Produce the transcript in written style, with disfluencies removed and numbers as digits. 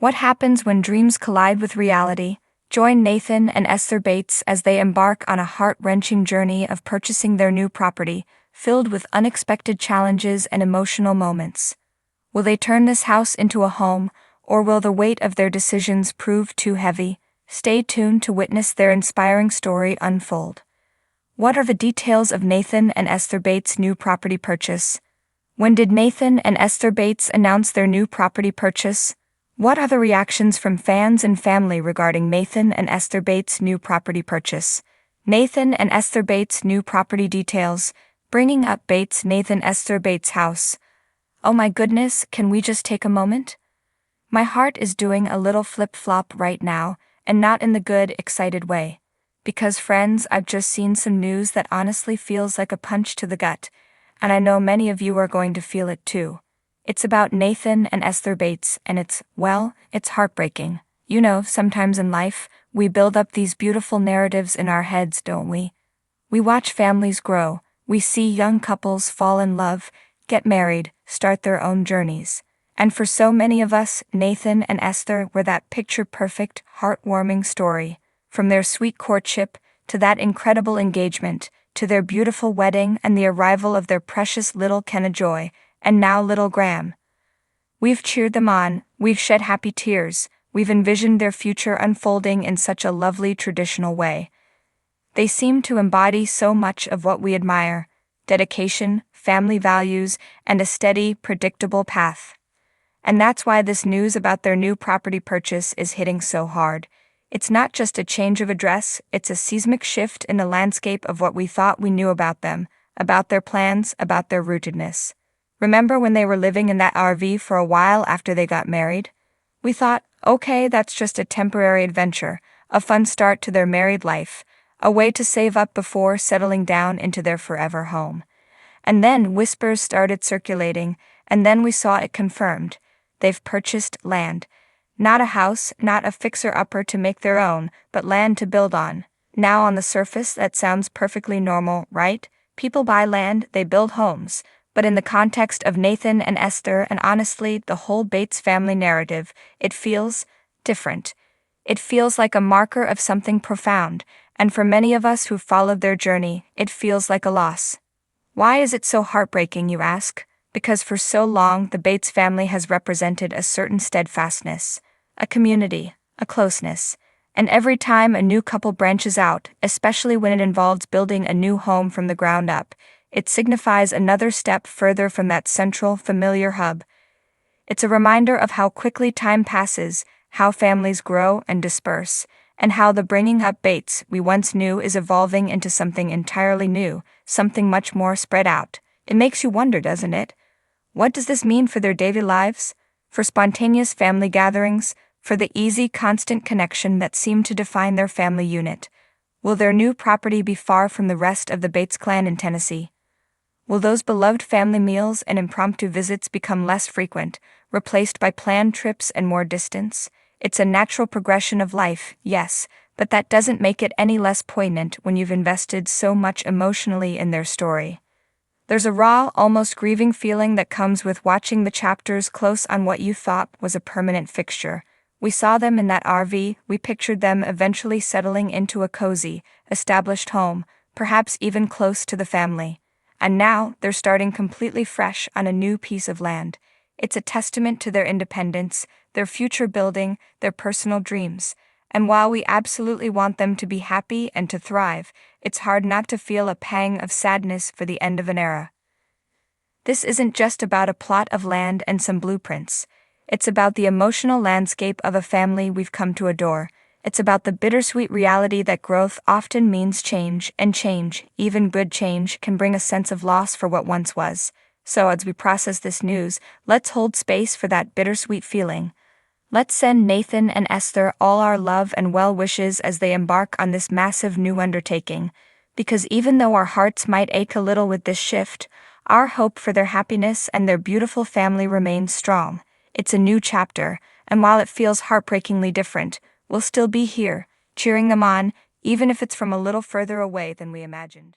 What happens when dreams collide with reality? Join Nathan and Esther Bates as they embark on a heart-wrenching journey of purchasing their new property, filled with unexpected challenges and emotional moments. Will they turn this house into a home, or will the weight of their decisions prove too heavy? Stay tuned to witness their inspiring story unfold. What are the details of Nathan and Esther Bates' new property purchase? When did Nathan and Esther Bates announce their new property purchase? What are the reactions from fans and family regarding Nathan and Esther Bates' new property purchase? Nathan and Esther Bates' new property details, bringing up Bates' Nathan Esther Bates' house. Oh my goodness, can we just take a moment? My heart is doing a little flip-flop right now, and not in the good, excited way. Because friends, I've just seen some news that honestly feels like a punch to the gut, and I know many of you are going to feel it too. It's about Nathan and Esther Bates, and it's heartbreaking. You know, sometimes in life, we build up these beautiful narratives in our heads, don't we? We watch families grow, we see young couples fall in love, get married, start their own journeys. And for so many of us, Nathan and Esther were that picture-perfect, heartwarming story. From their sweet courtship, to that incredible engagement, to their beautiful wedding and the arrival of their precious little Kenna Joy, and now little Graham. We've cheered them on, we've shed happy tears, we've envisioned their future unfolding in such a lovely traditional way. They seem to embody so much of what we admire: dedication, family values, and a steady, predictable path. And that's why this news about their new property purchase is hitting so hard. It's not just a change of address, it's a seismic shift in the landscape of what we thought we knew about them, about their plans, about their rootedness. Remember when they were living in that RV for a while after they got married? We thought, okay, that's just a temporary adventure, a fun start to their married life, a way to save up before settling down into their forever home. And then whispers started circulating, and then we saw it confirmed. They've purchased land. Not a house, not a fixer-upper to make their own, but land to build on. Now on the surface that sounds perfectly normal, right? People buy land, they build homes. But in the context of Nathan and Esther, and honestly, the whole Bates family narrative, it feels different. It feels like a marker of something profound, and for many of us who followed their journey, it feels like a loss. Why is it so heartbreaking, you ask? Because for so long, the Bates family has represented a certain steadfastness, a community, a closeness. And every time a new couple branches out, especially when it involves building a new home from the ground up, it signifies another step further from that central, familiar hub. It's a reminder of how quickly time passes, how families grow and disperse, and how the bringing up Bates we once knew is evolving into something entirely new, something much more spread out. It makes you wonder, doesn't it? What does this mean for their daily lives? For spontaneous family gatherings? For the easy, constant connection that seemed to define their family unit? Will their new property be far from the rest of the Bates clan in Tennessee? Will those beloved family meals and impromptu visits become less frequent, replaced by planned trips and more distance? It's a natural progression of life, yes, but that doesn't make it any less poignant when you've invested so much emotionally in their story. There's a raw, almost grieving feeling that comes with watching the chapters close on what you thought was a permanent fixture. We saw them in that RV, we pictured them eventually settling into a cozy, established home, perhaps even close to the family. And now, they're starting completely fresh on a new piece of land. It's a testament to their independence, their future building, their personal dreams. And while we absolutely want them to be happy and to thrive, it's hard not to feel a pang of sadness for the end of an era. This isn't just about a plot of land and some blueprints. It's about the emotional landscape of a family we've come to adore. It's about the bittersweet reality that growth often means change, and change, even good change, can bring a sense of loss for what once was. So as we process this news, let's hold space for that bittersweet feeling. Let's send Nathan and Esther all our love and well wishes as they embark on this massive new undertaking. Because even though our hearts might ache a little with this shift, our hope for their happiness and their beautiful family remains strong. It's a new chapter, and while it feels heartbreakingly different, we'll still be here, cheering them on, even if it's from a little further away than we imagined.